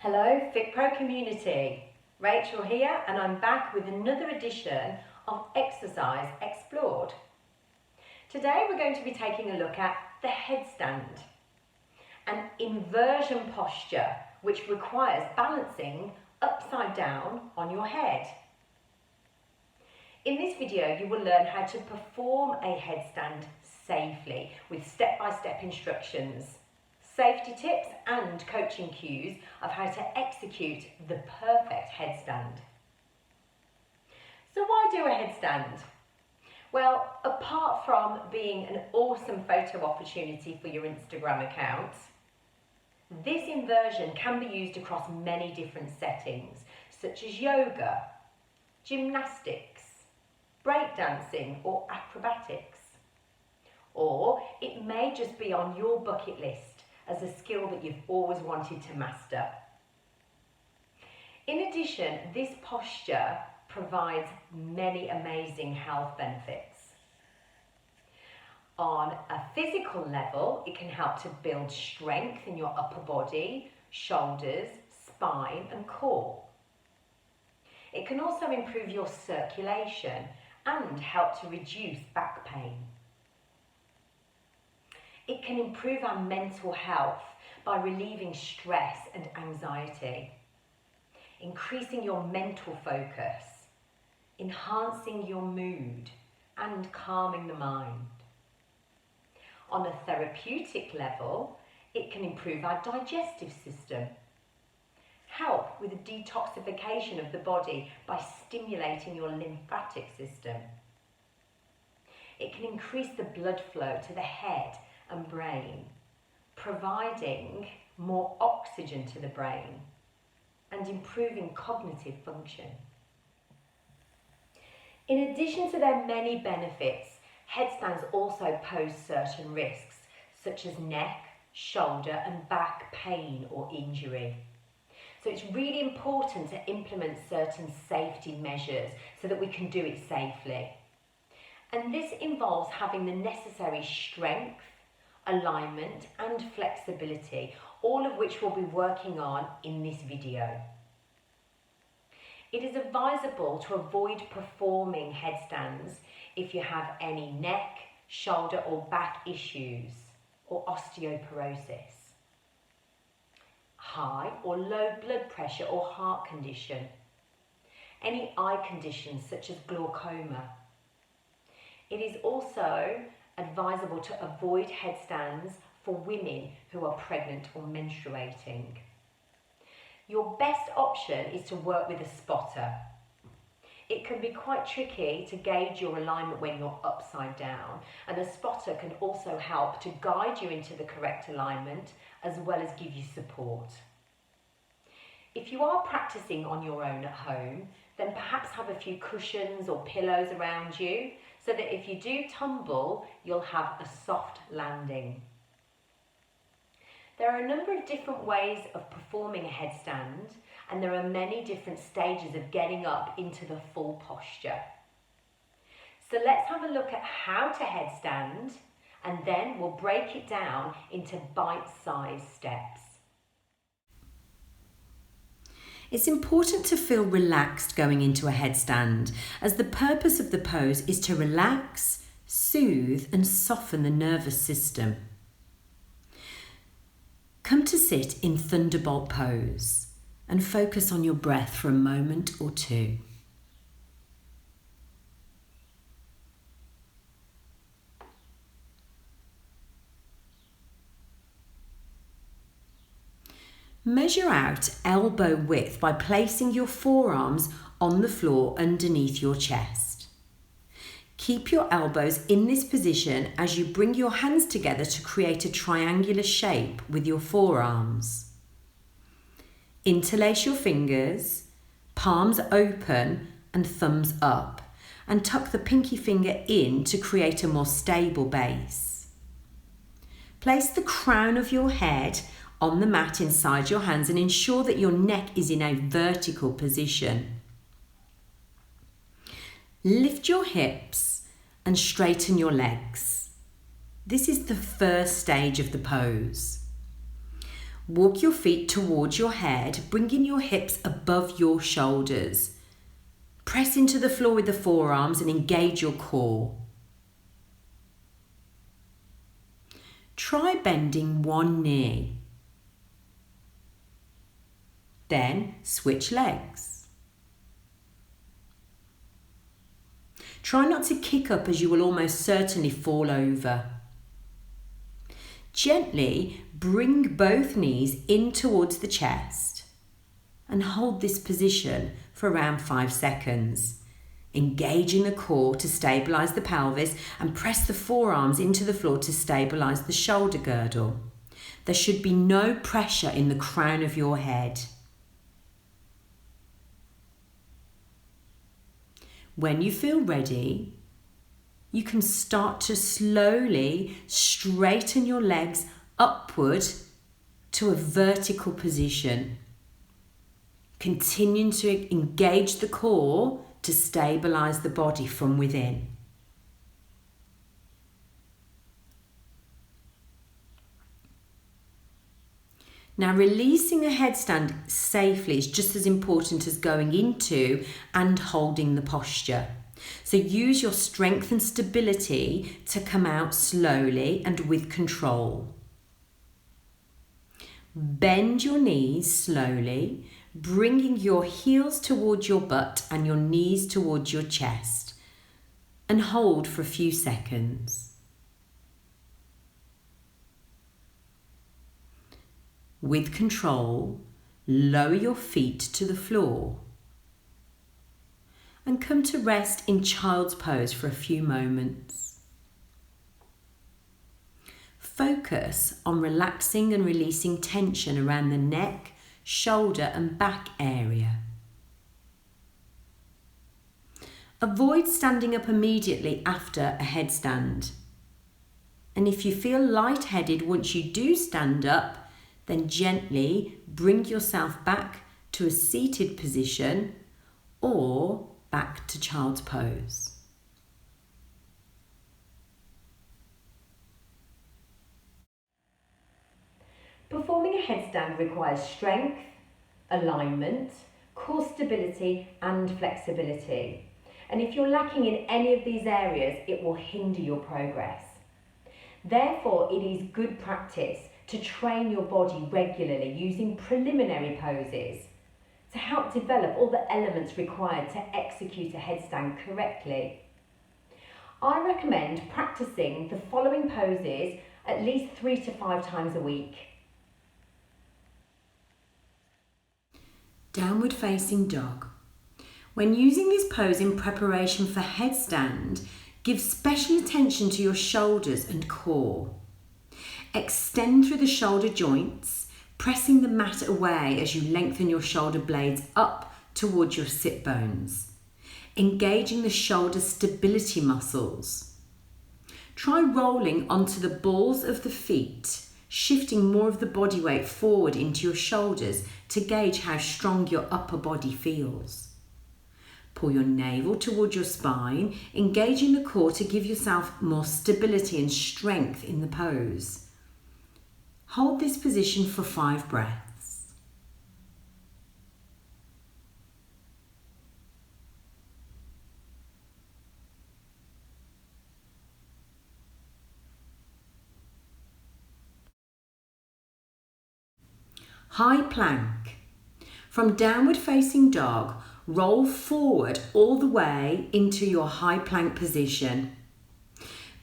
Hello FitPro community, Rachael here, and I'm back with another edition of Exercise Explored. Today we're going to be taking a look at the headstand, an inversion posture which requires balancing upside down on your head. In this video you will learn how to perform a headstand safely with step-by-step instructions, safety tips and coaching cues of how to execute the perfect headstand. So why do a headstand? Well, apart from being an awesome photo opportunity for your Instagram account, this inversion can be used across many different settings, such as yoga, gymnastics, breakdancing or acrobatics. Or it may just be on your bucket list as a skill that you've always wanted to master. In addition, this posture provides many amazing health benefits. On a physical level, it can help to build strength in your upper body, shoulders, spine and core. It can also improve your circulation and help to reduce back pain. It can improve our mental health by relieving stress and anxiety, increasing your mental focus, enhancing your mood and calming the mind. On a therapeutic level, it can improve our digestive system, help with the detoxification of the body by stimulating your lymphatic system. It can increase the blood flow to the head and brain, providing more oxygen to the brain and improving cognitive function. In addition to their many benefits, headstands also pose certain risks, such as neck, shoulder and back pain or injury. So it's really important to implement certain safety measures so that we can do it safely. And this involves having the necessary strength, alignment and flexibility, all of which we'll be working on in this video. It is advisable to avoid performing headstands if you have any neck, shoulder or back issues or osteoporosis, high or low blood pressure or heart condition, any eye conditions such as glaucoma. It is also advisable to avoid headstands for women who are pregnant or menstruating. Your best option is to work with a spotter. It can be quite tricky to gauge your alignment when you're upside down, and a spotter can also help to guide you into the correct alignment as well as give you support. If you are practicing on your own at home, then perhaps have a few cushions or pillows around you so that if you do tumble, you'll have a soft landing. There are a number of different ways of performing a headstand, and there are many different stages of getting up into the full posture. So let's have a look at how to headstand, and then we'll break it down into bite-sized steps. It's important to feel relaxed going into a headstand, as the purpose of the pose is to relax, soothe and soften the nervous system. Come to sit in Thunderbolt pose and focus on your breath for a moment or two. Measure out elbow width by placing your forearms on the floor underneath your chest. Keep your elbows in this position as you bring your hands together to create a triangular shape with your forearms. Interlace your fingers, palms open and thumbs up, and tuck the pinky finger in to create a more stable base. Place the crown of your head on the mat inside your hands and ensure that your neck is in a vertical position. Lift your hips and straighten your legs. This is the first stage of the pose. Walk your feet towards your head, bringing your hips above your shoulders. Press into the floor with the forearms and engage your core. Try bending one knee. Then switch legs. Try not to kick up as you will almost certainly fall over. Gently bring both knees in towards the chest and hold this position for around 5 seconds. Engaging the core to stabilise the pelvis and press the forearms into the floor to stabilise the shoulder girdle. There should be no pressure in the crown of your head. When you feel ready, you can start to slowly straighten your legs upward to a vertical position. Continuing to engage the core to stabilise the body from within. Now, releasing a headstand safely is just as important as going into and holding the posture. So use your strength and stability to come out slowly and with control. Bend your knees slowly, bringing your heels towards your butt and your knees towards your chest, and hold for a few seconds. With control, lower your feet to the floor and come to rest in child's pose for a few moments. Focus on relaxing and releasing tension around the neck, shoulder and back area. Avoid standing up immediately after a headstand. And if you feel lightheaded once you do stand up, then gently bring yourself back to a seated position or back to child's pose. Performing a headstand requires strength, alignment, core stability and flexibility. And if you're lacking in any of these areas, it will hinder your progress. Therefore, it is good practice to train your body regularly using preliminary poses to help develop all the elements required to execute a headstand correctly. I recommend practicing the following poses at least 3 to 5 times a week. Downward facing dog. When using this pose in preparation for headstand, give special attention to your shoulders and core. Extend through the shoulder joints, pressing the mat away as you lengthen your shoulder blades up towards your sit bones, engaging the shoulder stability muscles. Try rolling onto the balls of the feet, shifting more of the body weight forward into your shoulders to gauge how strong your upper body feels. Pull your navel towards your spine, engaging the core to give yourself more stability and strength in the pose. Hold this position for 5 breaths. High plank. From downward facing dog, roll forward all the way into your high plank position.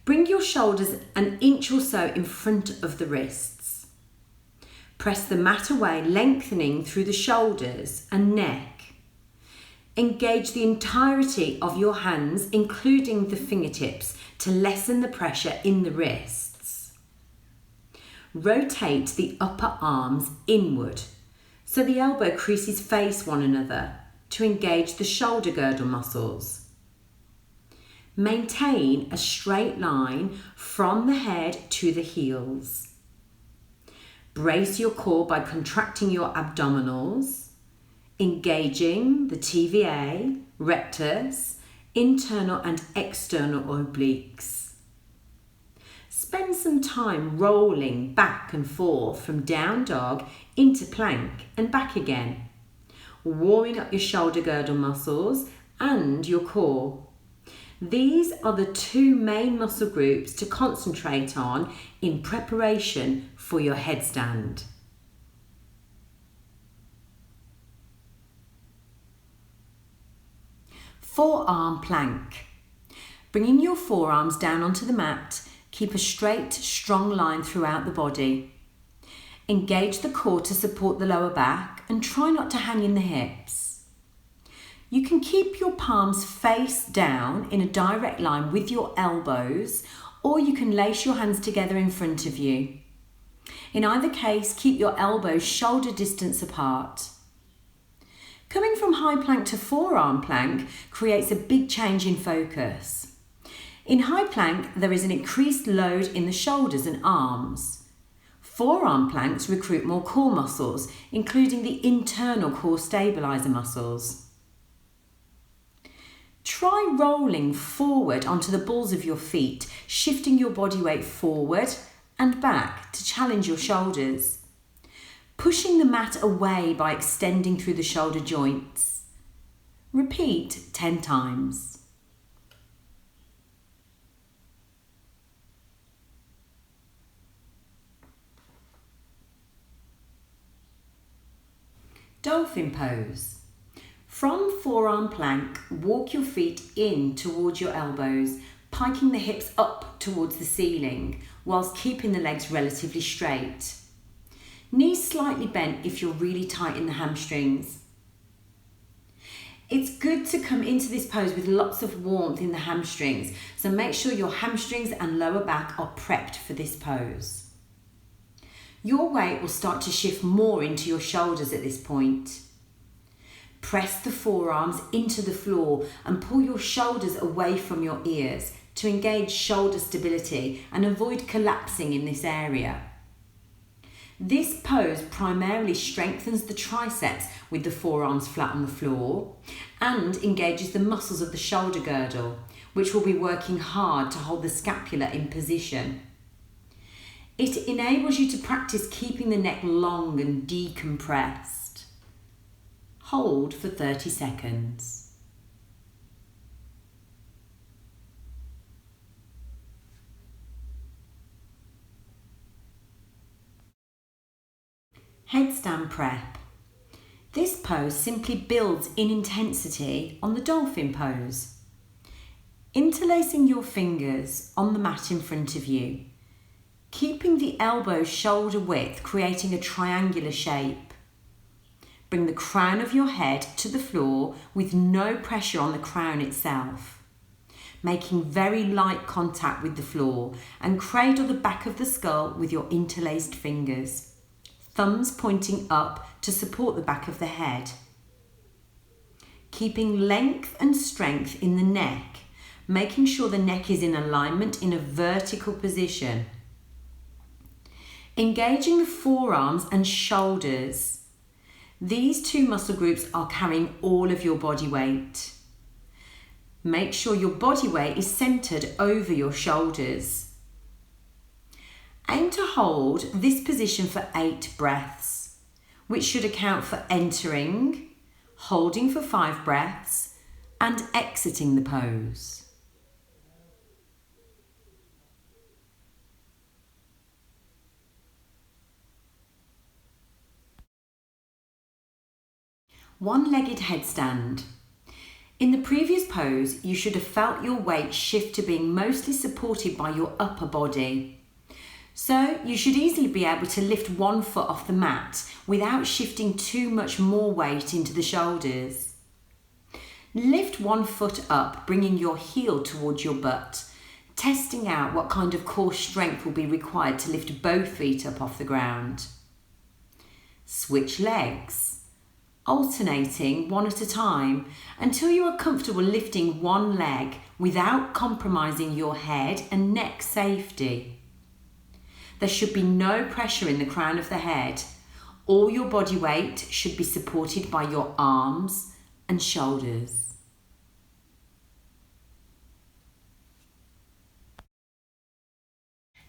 Bring your shoulders an inch or so in front of the wrists. Press the mat away, lengthening through the shoulders and neck. Engage the entirety of your hands, including the fingertips, to lessen the pressure in the wrists. Rotate the upper arms inward so the elbow creases face one another to engage the shoulder girdle muscles. Maintain a straight line from the head to the heels. Brace your core by contracting your abdominals, engaging the TVA, rectus, internal and external obliques. spend some time rolling back and forth from down dog into plank and back again, warming up your shoulder girdle muscles and your core. These are the two main muscle groups to concentrate on in preparation for your headstand. Forearm plank. Bringing your forearms down onto the mat, keep a straight, strong line throughout the body. Engage the core to support the lower back and try not to hang in the hips. You can keep your palms face down in a direct line with your elbows, or you can lace your hands together in front of you. In either case, keep your elbows shoulder distance apart. Coming from high plank to forearm plank creates a big change in focus. In high plank, there is an increased load in the shoulders and arms. Forearm planks recruit more core muscles, including the internal core stabilizer muscles. Try rolling forward onto the balls of your feet, shifting your body weight forward and back to challenge your shoulders. Pushing the mat away by extending through the shoulder joints. Repeat 10 times. Dolphin pose. From forearm plank, walk your feet in towards your elbows, piking the hips up towards the ceiling, whilst keeping the legs relatively straight. Knees slightly bent if you're really tight in the hamstrings. It's good to come into this pose with lots of warmth in the hamstrings, so make sure your hamstrings and lower back are prepped for this pose. Your weight will start to shift more into your shoulders at this point. Press the forearms into the floor and pull your shoulders away from your ears to engage shoulder stability and avoid collapsing in this area. This pose primarily strengthens the triceps with the forearms flat on the floor and engages the muscles of the shoulder girdle, which will be working hard to hold the scapula in position. It enables you to practice keeping the neck long and decompressed. Hold for 30 seconds. Headstand prep. This pose simply builds in intensity on the dolphin pose. Interlacing your fingers on the mat in front of you, keeping the elbows shoulder width, creating a triangular shape. Bring the crown of your head to the floor with no pressure on the crown itself, making very light contact with the floor, and cradle the back of the skull with your interlaced fingers, thumbs pointing up to support the back of the head. Keeping length and strength in the neck, making sure the neck is in alignment in a vertical position. Engaging the forearms and shoulders. These two muscle groups are carrying all of your body weight. Make sure your body weight is centered over your shoulders. Aim to hold this position for 8 breaths, which should account for entering, holding for 5 breaths, and exiting the pose. One-legged headstand. In the previous pose, you should have felt your weight shift to being mostly supported by your upper body. So you should easily be able to lift one foot off the mat without shifting too much more weight into the shoulders. Lift one foot up, bringing your heel towards your butt, testing out what kind of core strength will be required to lift both feet up off the ground. Switch legs, alternating one at a time until you are comfortable lifting one leg without compromising your head and neck safety. There should be no pressure in the crown of the head. All your body weight should be supported by your arms and shoulders.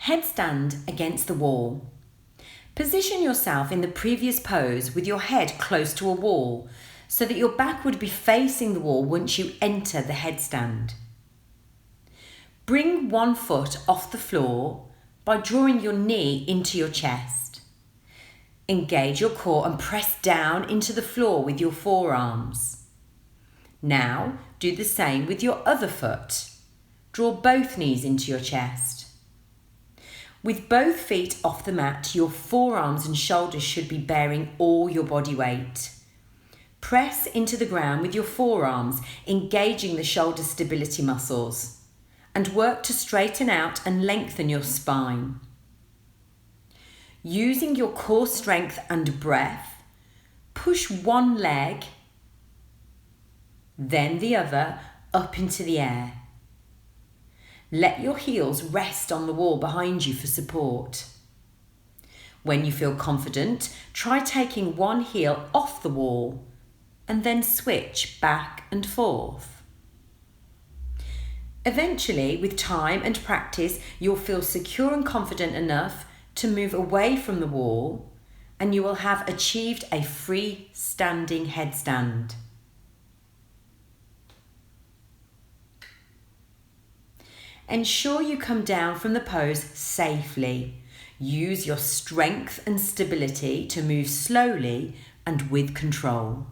Headstand against the wall. Position yourself in the previous pose with your head close to a wall so that your back would be facing the wall once you enter the headstand. Bring one foot off the floor by drawing your knee into your chest. Engage your core and press down into the floor with your forearms. Now do the same with your other foot. Draw both knees into your chest. With both feet off the mat, your forearms and shoulders should be bearing all your body weight. Press into the ground with your forearms, engaging the shoulder stability muscles, and work to straighten out and lengthen your spine. Using your core strength and breath, push one leg, then the other up into the air. Let your heels rest on the wall behind you for support. When you feel confident, try taking one heel off the wall and then switch back and forth. Eventually, with time and practice, you'll feel secure and confident enough to move away from the wall, and you will have achieved a free-standing headstand. Ensure you come down from the pose safely. Use your strength and stability to move slowly and with control.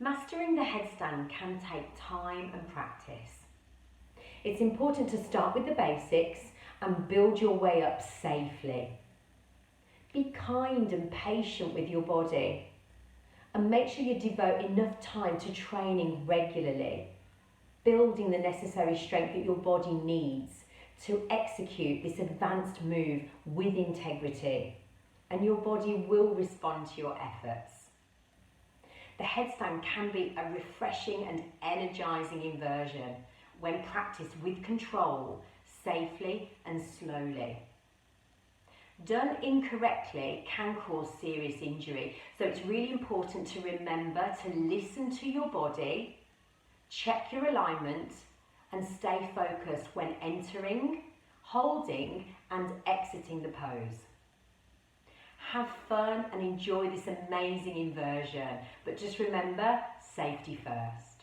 Mastering the headstand can take time and practice. It's important to start with the basics and build your way up safely. Be kind and patient with your body, and make sure you devote enough time to training regularly, building the necessary strength that your body needs to execute this advanced move with integrity, and your body will respond to your efforts. The headstand can be a refreshing and energizing inversion when practiced with control, safely and slowly. Done incorrectly can cause serious injury, so it's really important to remember to listen to your body, check your alignment, and stay focused when entering, holding, and exiting the pose. Have fun and enjoy this amazing inversion, but just remember, safety first.